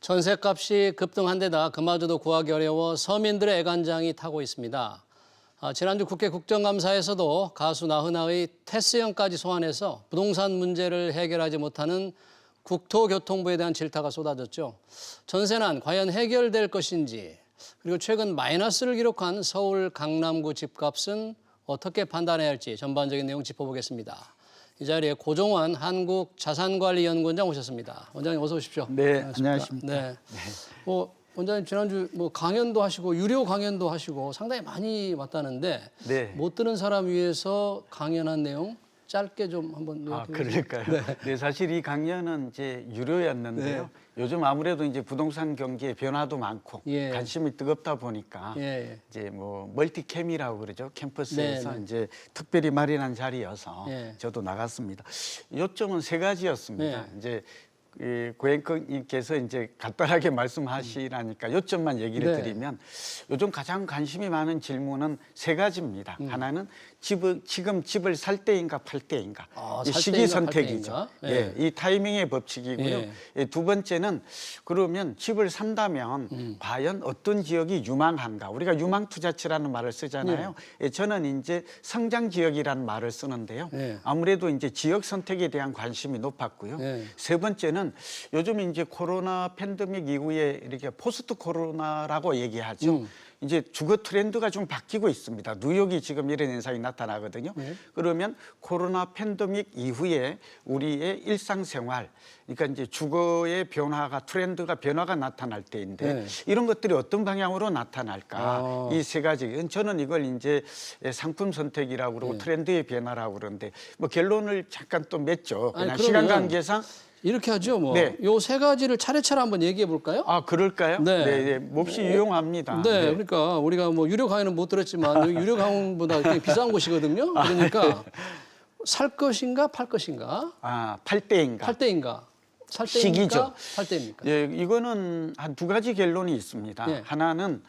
전셋값이 급등한 데다 그마저도 구하기 어려워 서민들의 애간장이 타고 있습니다. 지난주 국회 국정감사에서도 가수 나훈아의 테스형까지 소환해서 부동산 문제를 해결하지 못하는 국토교통부에 대한 질타가 쏟아졌죠. 전세난 과연 해결될 것인지, 그리고 최근 마이너스를 기록한 서울 강남구 집값은 어떻게 판단해야 할지 전반적인 내용 짚어보겠습니다. 이 자리에 고종환 한국자산관리연구원장 오셨습니다. 원장님 어서 오십시오. 네, 안녕하십니까. 네. 원장님 지난주 강연도 하시고 유료 강연도 하시고 상당히 많이 왔다는데 네. 못 들은 사람 위해서 강연한 내용 짧게 좀 한번 그럴까요? 네, 사실 이 강연은 이제 유료였는데요. 네. 요즘 아무래도 이제 부동산 경기에 변화도 많고 예. 관심이 뜨겁다 보니까 예. 이제 뭐 멀티캠이라고 그러죠. 캠퍼스에서 네, 네. 이제 특별히 마련한 자리여서 예. 저도 나갔습니다. 요점은 세 가지였습니다. 네. 이제 고객님께서 이제 간단하게 말씀하시라니까 요점만 얘기를 네. 드리면 요즘 가장 관심이 많은 질문은 세 가지입니다. 하나는 지금 집을 살 때인가 팔 때인가 이 살 시기 때인가, 선택이죠. 팔 때인가? 이 타이밍의 법칙이고요. 예. 두 번째는 그러면 집을 산다면 과연 어떤 지역이 유망한가? 우리가 유망 투자처라는 말을 쓰잖아요. 저는 이제 성장 지역이라는 말을 쓰는데요. 예. 아무래도 이제 지역 선택에 대한 관심이 높았고요. 예. 세 번째는 요즘 이제 코로나 팬데믹 이후에 이렇게 포스트 코로나라고 얘기하죠. 이제 주거 트렌드가 좀 바뀌고 있습니다. 뉴욕이 지금 이런 현상이 나타나거든요. 그러면 코로나 팬데믹 이후에 우리의 일상생활, 그러니까 이제 주거의 변화가 트렌드가 변화가 나타날 때인데 네. 이런 것들이 어떤 방향으로 나타날까? 이 세 가지. 저는 이걸 이제 상품 선택이라고 그러고 트렌드의 변화라고 그러는데 뭐 결론을 잠깐 또 맺죠. 그냥 시간 관계상. 이렇게 하죠. 네. 요 세 가지를 차례차례 한번 얘기해 볼까요? 아, 그럴까요? 네. 네, 몹시 유용합니다. 네, 그러니까 우리가 뭐 유료 강의는 못 들었지만 유료 강의보다 굉장히 비싼 곳이거든요. 그러니까 살 것인가 팔 것인가? 팔 때인가? 팔 때인가? 살 시기죠. 때입니까? 팔 때입니까? 예, 이거는 한 두 가지 결론이 있습니다. 네. 하나는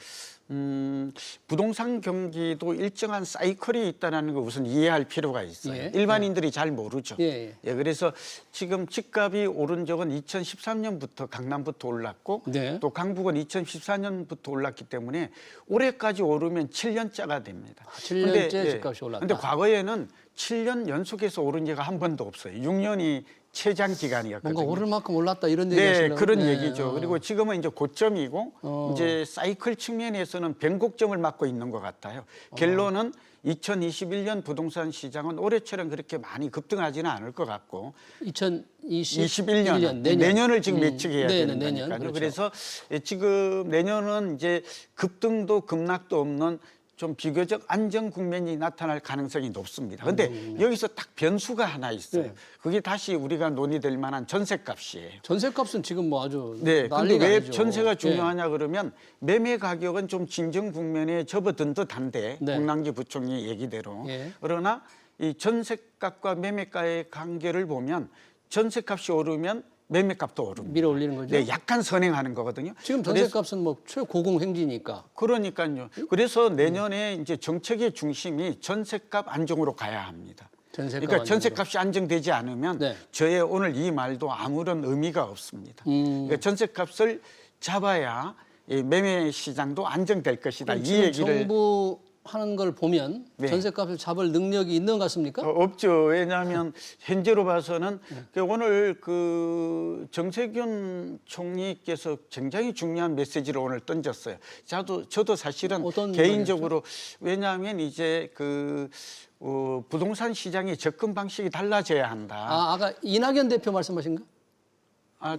부동산 경기도 일정한 사이클이 있다는 거 우선 이해할 필요가 있어요. 예. 일반인들이 잘 모르죠. 예. 그래서 지금 집값이 오른 적은 2013년부터 강남부터 올랐고 네. 또 강북은 2014년부터 올랐기 때문에 올해까지 오르면 7년짜가 됩니다. 7년째 집값이 올랐다. 그런데 과거에는 7년 연속해서 오른 적가 한 번도 없어요. 6년이 최장 기간이었거든요. 뭔가 오를 만큼 올랐다 이런 얘기 네, 하시려고. 그런 얘기죠. 그리고 지금은 이제 고점이고 이제 사이클 측면에서는 변곡점을 맞고 있는 것 같아요. 결론은 2021년 부동산 시장은 올해처럼 그렇게 많이 급등하지는 않을 것 같고 2021년 내년을 지금 예측해야 내년, 되니까요. 그렇죠. 그래서 지금 내년은 이제 급등도 급락도 없는 좀 비교적 안정 국면이 나타날 가능성이 높습니다. 그런데 여기서 딱 변수가 하나 있어요. 네. 그게 다시 우리가 논의될 만한 전세값이에요. 전세값은 지금 뭐 아주 네, 근데 난리가 왜 아니죠. 전세가 중요하냐 그러면 매매 가격은 좀 진정 국면에 접어든 듯한데 네. 홍남기 부총리 얘기대로 예. 그러나 이 전세값과 매매가의 관계를 보면 전세값이 오르면 매매값도 오릅니다. 밀어 올리는 거죠. 네, 약간 선행하는 거거든요. 지금 전세값은 뭐 최고공행지니까. 그러니까요. 그래서 내년에 이제 정책의 중심이 전세값 안정으로 가야 합니다. 전세값 그러니까 안정으로. 전세값이 안정되지 않으면 네. 저의 오늘 이 말도 아무런 의미가 없습니다. 그러니까 전세값을 잡아야 이 매매 시장도 안정될 것이다. 이 지금 얘기를 정부 하는 걸 보면 네. 전세값을 잡을 능력이 있는 것 같습니까? 없죠. 왜냐하면 현재로 봐서는 오늘 그 정세균 총리께서 굉장히 중요한 메시지를 오늘 던졌어요. 저도 사실은 어떤 개인적으로 왜냐하면 이제 부동산 시장의 접근 방식이 달라져야 한다. 아까 이낙연 대표 말씀하신가?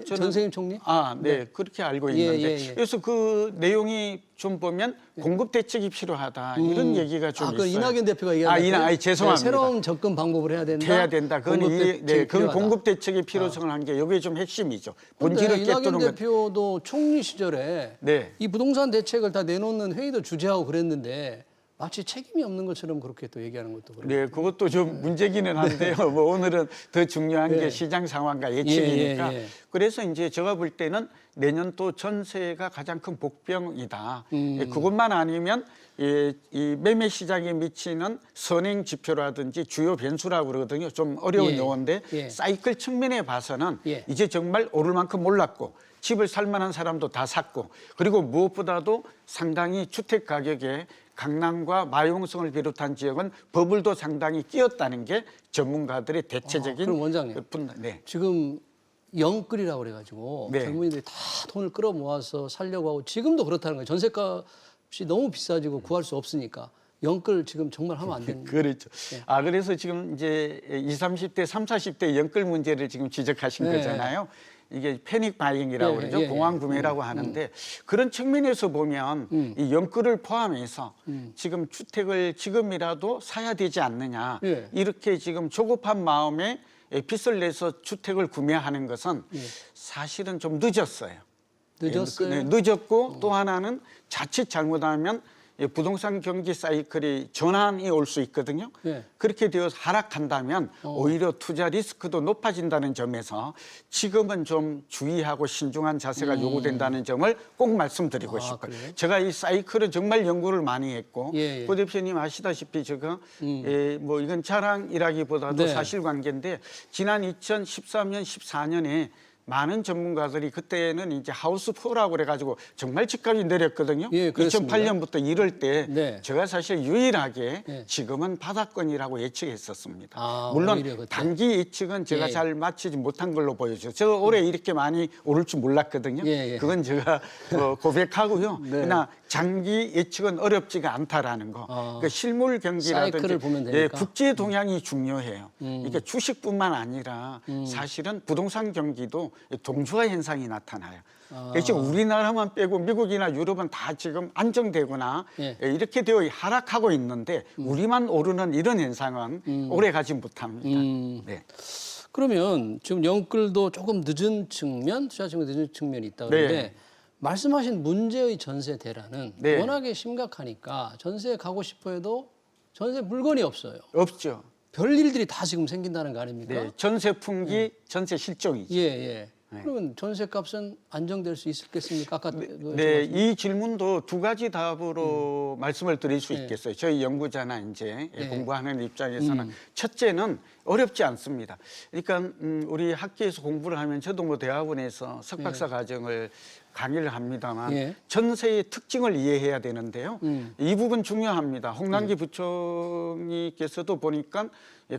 전세균 총리? 네. 그렇게 알고 있는데 예. 그래서 그 내용이 좀 보면 공급 대책이 필요하다 이런 얘기가 좀 있어요. 그 이낙연 대표가 얘기하는 거예요? 죄송합니다. 새로운 접근 방법을 해야 된다. 해야 된다. 그건 공급 대책의 필요성을 한 게 여기에 좀 핵심이죠. 본질을 이낙연 깨뜨는 것. 대표도 총리 시절에 네. 이 부동산 대책을 다 내놓는 회의도 주재하고 그랬는데 마치 책임이 없는 것처럼 그렇게 또 얘기하는 것도 그렇고. 네, 그것도 좀 문제기는 한데요. 뭐 오늘은 더 중요한 예. 게 시장 상황과 예측이니까. 예. 그래서 이제 제가 볼 때는 내년 또 전세가 가장 큰 복병이다. 예, 그것만 아니면 이 매매 시장에 미치는 선행 지표라든지 주요 변수라고 그러거든요. 좀 어려운 예. 용어인데 예. 사이클 측면에 봐서는 예. 이제 정말 오를 만큼 올랐고 집을 살 만한 사람도 다 샀고 그리고 무엇보다도 상당히 주택 가격에 강남과 마용성을 비롯한 지역은 버블도 상당히 끼었다는 게 전문가들의 대체적인 그럼 원장님. 네. 지금 영끌이라고 그래가지고 네. 젊은이들이 다 돈을 끌어 모아서 살려고 하고 지금도 그렇다는 거예요. 전세값이 너무 비싸지고 구할 수 없으니까 영끌 지금 정말 하면 안 되는 거예요. 그렇죠. 그래서 지금 이제 20, 30대, 30, 40대 영끌 문제를 지금 지적하신 네. 거잖아요. 이게 패닉 바잉이라고 예, 그러죠. 예, 공황 구매라고 하는데 그런 측면에서 보면 이 영끌을 포함해서 지금 주택을 지금이라도 사야 되지 않느냐. 예. 이렇게 지금 조급한 마음에 빚을 내서 주택을 구매하는 것은 사실은 좀 늦었어요. 늦었어요. 네, 늦었고 또 하나는 자칫 잘못하면 부동산 경기 사이클이 전환이 올 수 있거든요. 네. 그렇게 되어서 하락한다면 오히려 투자 리스크도 높아진다는 점에서 지금은 좀 주의하고 신중한 자세가 요구된다는 점을 꼭 말씀드리고 싶어요. 그래요? 제가 이 사이클은 정말 연구를 많이 했고 예. 고 대표님 아시다시피 제가 뭐 이건 자랑이라기보다도 네. 사실관계인데 지난 2013년, 14년에 많은 전문가들이 그때는 이제 하우스 푸어라고 그래가지고 정말 집값이 내렸거든요. 예, 그렇습니다. 2008년부터 이럴 때 네. 제가 사실 유일하게 네. 지금은 바닥권이라고 예측했었습니다. 아, 물론 오히려 그때? 단기 예측은 제가 예. 잘 맞히지 못한 걸로 보여져요. 제가 올해 이렇게 많이 오를 줄 몰랐거든요. 예. 그건 제가 고백하고요. 네. 그러나 장기 예측은 어렵지가 않다라는 거. 그러니까 실물 경기라든지 사이클을 보면 되니까. 국제 동향이 중요해요. 이게 주식뿐만 아니라 사실은 부동산 경기도 동주화 현상이 나타나요. 지금 우리나라만 빼고 미국이나 유럽은 다 지금 안정되거나 예. 이렇게 되어 하락하고 있는데 우리만 오르는 이런 현상은 오래 가지 못합니다. 네. 그러면 지금 영끌도 조금 늦은 측면, 투자 지금 늦은 측면이 있다 그러는데 네. 말씀하신 문제의 전세 대란은 네. 워낙에 심각하니까 전세에 가고 싶어 해도 전세 물건이 없어요. 없죠. 별 일들이 다 지금 생긴다는 거 아닙니까? 네. 전세 풍기, 전세 실종이죠. 예. 그러면 전세값은 안정될 수 있겠습니까? 아까 네, 이 질문도 두 가지 답으로 말씀을 드릴 수 있겠어요. 저희 연구자나 이제 공부하는 입장에서는 첫째는 어렵지 않습니다. 그러니까 우리 학교에서 공부를 하면 저도 뭐 대학원에서 석박사 과정을 강의를 합니다만 예. 전세의 특징을 이해해야 되는데요. 이 부분 중요합니다. 홍남기 부총리께서도 보니까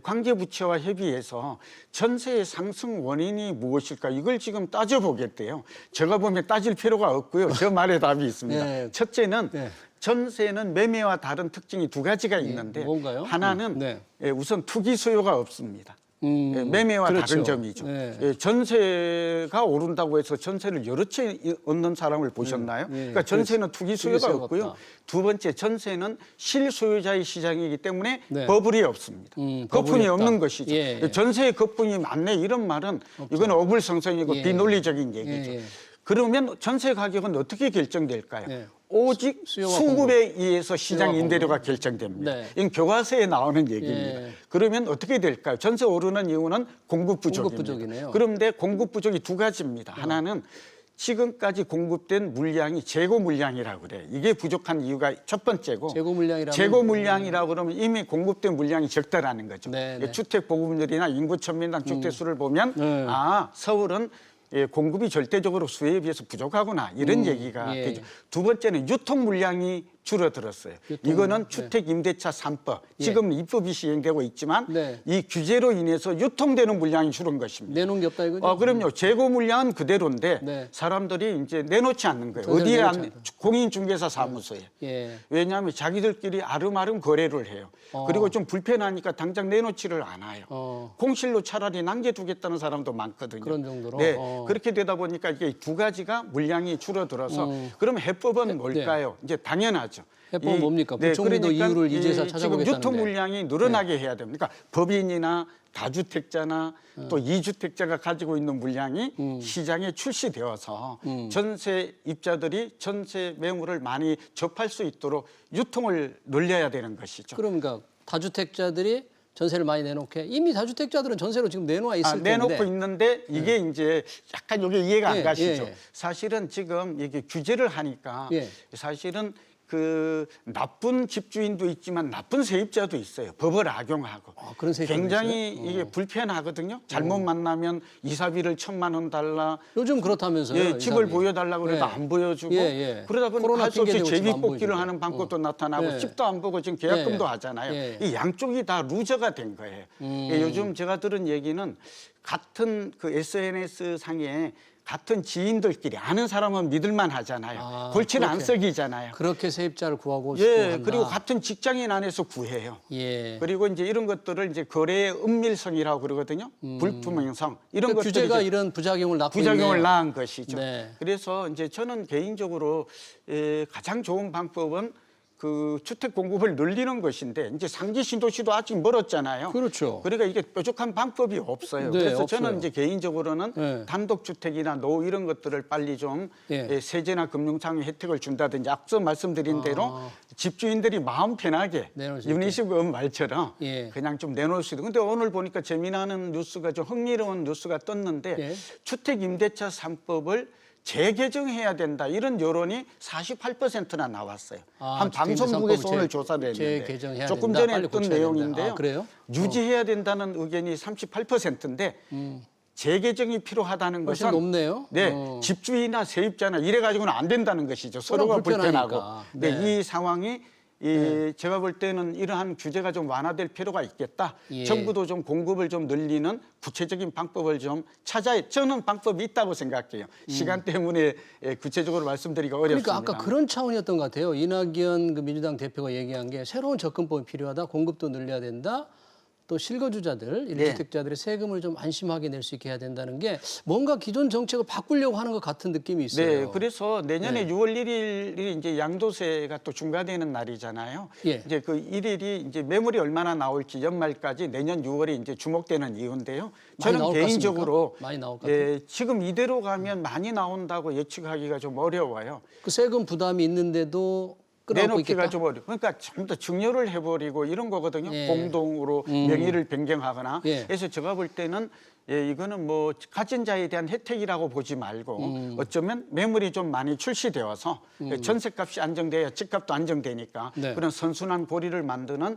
관계부처와 협의해서 전세의 상승 원인이 무엇일까 이걸 지금 따져보겠대요. 제가 보면 따질 필요가 없고요. 저 말에 답이 있습니다. 네. 첫째는 네. 전세는 매매와 다른 특징이 두 가지가 있는데 뭔가요? 하나는 네. 우선 투기 수요가 없습니다. 매매와 그렇죠. 다른 점이죠. 네. 전세가 오른다고 해서 전세를 여러 채 얻는 사람을 보셨나요? 그러니까 전세는 투기 수요가 없고요. 없다. 두 번째 전세는 실소유자의 시장이기 때문에 네. 버블이 없습니다. 버블이 거품이 없다. 없는 것이죠. 예. 전세의 거품이 많네 이런 말은 이건 어불성성이고 예. 비논리적인 얘기죠. 예. 그러면 전세 가격은 어떻게 결정될까요? 네. 오직 수요와 수급에 의해서 시장 수요와 임대료가 결정됩니다. 네. 이건 교과서에 나오는 얘기입니다. 예. 그러면 어떻게 될까요? 전세 오르는 이유는 공급 부족입니다. 공급 부족이네요. 그런데 공급 부족이 두 가지입니다. 하나는 지금까지 공급된 물량이 재고 물량이라고 그래요. 이게 부족한 이유가 첫 번째고 재고 물량이라고 그러면 이미 공급된 물량이 적다라는 거죠. 네. 주택 보급률이나 인구 천민당 주택 수를 보면 서울은 공급이 절대적으로 수요에 비해서 부족하구나 이런 얘기가 되죠. 두 번째는 유통 물량이 줄어들었어요. 이거는 주택 임대차 3법 지금 입법이 시행되고 있지만 이 규제로 인해서 유통되는 물량이 줄은 것입니다. 내놓은 게 없다 이거죠? 그럼요. 재고 물량은 그대로인데 사람들이 이제 내놓지 않는 거예요. 어디에 공인중개사 사무소에. 왜냐하면 자기들끼리 아름아름 거래를 해요. 그리고 좀 불편하니까 당장 내놓지를 않아요. 공실로 차라리 남겨두겠다는 사람도 많거든요. 그런 정도로? 네. 그렇게 되다 보니까 이게 두 가지가 물량이 줄어들어서 그럼 해법은 뭘까요? 이제 당연하죠. 해법은 뭡니까? 부총리도 이유를 이제서 찾아보겠다는데. 지금 유통 물량이 늘어나게 해야 됩니다. 그러니까 법인이나 다주택자나 또 이주택자가 가지고 있는 물량이 시장에 출시되어서 전세입자들이 전세 매물을 많이 접할 수 있도록 유통을 늘려야 되는 것이죠. 그러니까 다주택자들이 전세를 많이 내놓게 이미 다주택자들은 전세로 지금 내놓아 있을 텐데 내놓고 있는데 이게 이제 약간 이게 이해가 안 예, 가시죠. 예. 사실은 지금 이게 규제를 하니까 예. 사실은 그 나쁜 집주인도 있지만 나쁜 세입자도 있어요. 법을 악용하고. 그런 세입자도 굉장히 있어요? 이게 불편하거든요. 잘못 만나면 이사비를 1,000만 원 달라. 요즘 그렇다면서요? 예, 집을 이사비. 보여달라고 그래도 예. 안 보여주고 예, 예. 그러다 보니까 코로나 할 수 없이 핑계 대고 지금 안 제비뽑기를 보여주고. 하는 방법도 나타나고 예. 집도 안 보고 지금 계약금도 예. 하잖아요. 예. 이 양쪽이 다 루저가 된 거예요. 예, 요즘 제가 들은 얘기는 같은 그 SNS 상에 같은 지인들끼리 아는 사람은 믿을만 하잖아요. 골치를 안 그렇게. 썩이잖아요. 그렇게 세입자를 구하고 싶고 예, 한다. 그리고 같은 직장인 안에서 구해요. 예. 그리고 이제 이런 것들을 이제 거래의 은밀성이라고 그러거든요. 불투명성 이런 그러니까 것들이 규제가 이제 이런 부작용을 낳고 부작용을 있네요. 낳은 것이죠. 네. 그래서 이제 저는 개인적으로 가장 좋은 방법은 그 주택 공급을 늘리는 것인데 이제 상기 신도시도 아직 멀었잖아요. 그렇죠. 그러니까 이게 뾰족한 방법이 없어요. 네, 그래서 없어요. 저는 이제 개인적으로는 네. 단독주택이나 노후 이런 것들을 빨리 좀 예. 세제나 금융상의 혜택을 준다든지 앞서 말씀드린 대로 집주인들이 마음 편하게 내놓을 수 있게. 유니시브 말처럼 예. 그냥 좀 내놓을 수 있고. 근데 오늘 보니까 재미나는 뉴스가 좀 흥미로운 뉴스가 떴는데 예. 주택 임대차 3법을 재개정해야 된다 이런 여론이 48%나 나왔어요. 한 주택 임대 방송국에서 삼법을 오늘 조사를 했는데 재개정해야 조금 된다. 전에 빨리 했던 고쳐야 된다. 내용인데요. 아, 그래요? 유지해야 된다는 의견이 38%인데 재개정이 필요하다는 훨씬 것은 높네요. 네, 집주인이나 세입자나 이래 가지고는 안 된다는 것이죠. 서로가 불편하니까. 불편하고. 네. 네, 이 상황이 제가 볼 때는 이러한 규제가 좀 완화될 필요가 있겠다. 예. 정부도 좀 공급을 좀 늘리는 구체적인 방법을 좀 찾아야 저는 방법이 있다고 생각해요. 시간 때문에 구체적으로 말씀드리기가 어렵습니다. 그러니까 아까 그런 차원이었던 것 같아요. 이낙연 그 민주당 대표가 얘기한 게 새로운 접근법이 필요하다. 공급도 늘려야 된다. 또 실거주자들, 일주택자들의 세금을 좀 안심하게 낼 수 있게 해야 된다는 게 뭔가 기존 정책을 바꾸려고 하는 것 같은 느낌이 있어요. 네, 그래서 내년에 6월 1일이 이제 양도세가 또 중과되는 날이잖아요. 예. 이제 그 1일이 이제 매물이 얼마나 나올지 연말까지 내년 6월이 이제 주목되는 이유인데요. 저는 나올 것 개인적으로 같습니까? 많이 나올 것 같아요. 지금 이대로 가면 많이 나온다고 예측하기가 좀 어려워요. 그 세금 부담이 있는데도 끌어안고 내놓기가 있겠다. 좀 어려. 그러니까 좀 더 증여를 해버리고 이런 거거든요. 예. 공동으로 명의를 변경하거나. 예. 그래서 제가 볼 때는 이거는 뭐 가진 자에 대한 혜택이라고 보지 말고 어쩌면 매물이 좀 많이 출시되어서 전세값이 안정돼야 집값도 안정되니까 네. 그런 선순환 고리를 만드는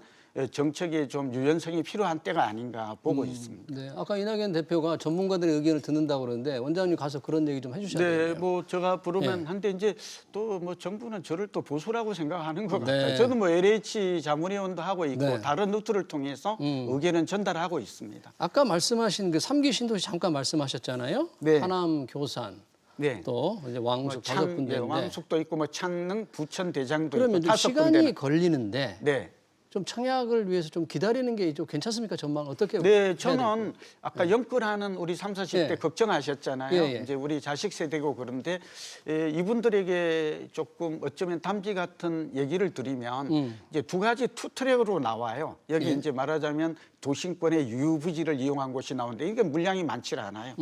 정책에 좀 유연성이 필요한 때가 아닌가 보고 있습니다. 네, 아까 이낙연 대표가 전문가들의 의견을 듣는다고 그러는데 원장님 가서 그런 얘기 좀 해주셔야 네, 돼요. 뭐 제가 부르면 한데 이제 또 뭐 정부는 저를 또 보수라고 생각하는 것 네. 같아요. 저는 뭐 LH 자문위원도 하고 있고 네. 다른 루트를 통해서 의견은 전달하고 있습니다. 아까 말씀하신 그 3기 신도시 잠깐 말씀하셨잖아요. 네. 하남, 교산, 네. 또 이제 왕숙 다섯 군데인데 왕숙도 있고 뭐 창릉, 부천, 대장도 그러면 있고 좀 다섯 시간이 군데는. 걸리는데 네. 좀 청약을 위해서 좀 기다리는 게 좀 괜찮습니까? 전망 어떻게? 네, 해야 저는 아까 영끌하는 우리 30, 40대 예. 걱정하셨잖아요. 예, 예. 이제 우리 자식 세대고 그런데 이분들에게 조금 어쩌면 담지 같은 얘기를 드리면 이제 두 가지 투트랙으로 나와요. 여기 예. 이제 말하자면 도심권의 유유부지를 이용한 곳이 나오는데 이게 물량이 많지 않아요.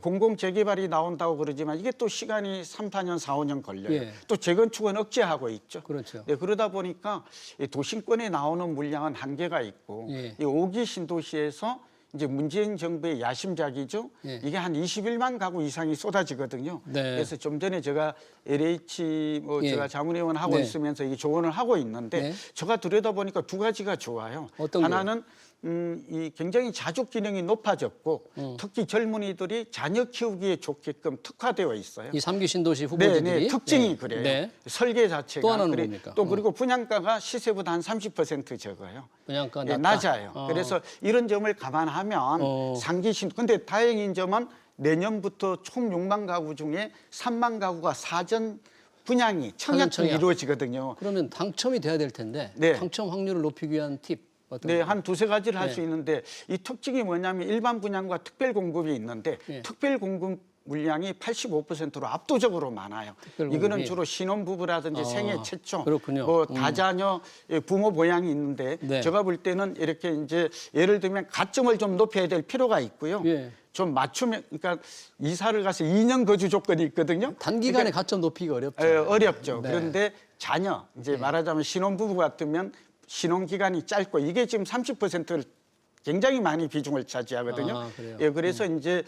공공 재개발이 나온다고 그러지만 이게 또 시간이 3, 4년, 4, 5년 걸려요. 예. 또 재건축은 억제하고 있죠. 그렇죠. 네, 그러다 보니까 이 도심권에 나오는 물량은 한계가 있고 예. 이 5기 신도시에서 이제 문재인 정부의 야심작이죠. 예. 이게 한 21만 가구 이상이 쏟아지거든요. 네. 그래서 좀 전에 제가 LH 예. 제가 자문위원 하고 네. 있으면서 이 조언을 하고 있는데 네. 제가 들여다보니까 두 가지가 좋아요. 어떤 하나는 이 굉장히 자족 기능이 높아졌고 특히 젊은이들이 자녀 키우기에 좋게끔 특화되어 있어요. 이 3기 신도시 네, 후보지들이 네, 특징이 네. 그래요. 네. 설계 자체가 또 하나는 뭡니까? 또 그리고 분양가가 시세보다 한 30% 적어요. 분양가 예, 낮다. 낮아요. 그래서 이런 점을 감안하면 상기신. 근데 다행인 점은 내년부터 총 6만 가구 중에 3만 가구가 사전 분양이 청약이 청약. 이루어지거든요. 그러면 당첨이 돼야 될 텐데 네. 당첨 확률을 높이기 위한 팁 어떤 네, 거예요? 한 두세 가지를 할 네. 수 있는데 이 특징이 뭐냐면 일반 분양과 특별 공급이 있는데 네. 특별 공급 물량이 85%로 압도적으로 많아요. 이거는 주로 신혼부부라든지 생애 최초, 그렇군요. 뭐 다자녀 부모 모양이 있는데 네. 제가 볼 때는 이렇게 이제 예를 들면 가점을 좀 높여야 될 필요가 있고요. 예. 좀 맞추면 그러니까 이사를 가서 2년 거주 조건이 있거든요. 단기간에 가점 높이기 어렵죠. 어렵죠. 네. 그런데 자녀 이제 말하자면 신혼부부 같으면 신혼 기간이 짧고 이게 지금 30%를 굉장히 많이 비중을 차지하거든요. 아, 그래요? 예, 그래서 이제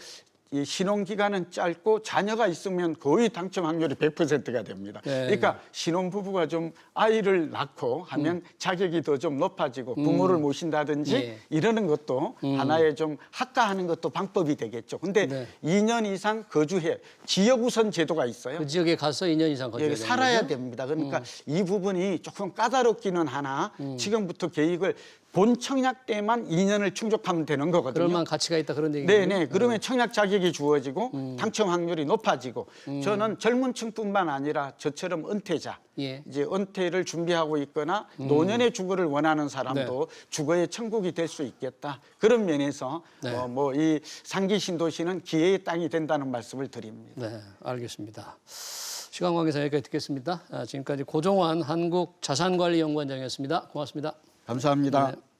이 신혼 기간은 짧고 자녀가 있으면 거의 당첨 확률이 100%가 됩니다. 네. 그러니까 신혼 부부가 좀 아이를 낳고 하면 자격이 더 좀 높아지고 부모를 모신다든지 예. 이러는 것도 하나의 좀 학가하는 것도 방법이 되겠죠. 근데 네. 2년 이상 거주해 지역 우선 제도가 있어요. 그 지역에 가서 2년 이상 거주해야 예, 되는 살아야 거죠? 됩니다. 그러니까 이 부분이 조금 까다롭기는 하나 지금부터 계획을 본 청약 때만 2년을 충족하면 되는 거거든요. 그럴 만한 가치가 있다 그런 얘기죠. 네네. 그러면 청약 자격이 주어지고 당첨 확률이 높아지고 저는 젊은 층뿐만 아니라 저처럼 은퇴자, 예. 이제 은퇴를 준비하고 있거나 노년의 주거를 원하는 사람도 주거의 천국이 될 수 있겠다. 그런 면에서 네. 뭐 이 상기 신도시는 기회의 땅이 된다는 말씀을 드립니다. 네, 알겠습니다. 시간 관계상 여기까지 듣겠습니다. 지금까지 고종환 한국자산관리연구원장이었습니다. 고맙습니다. 감사합니다. 네.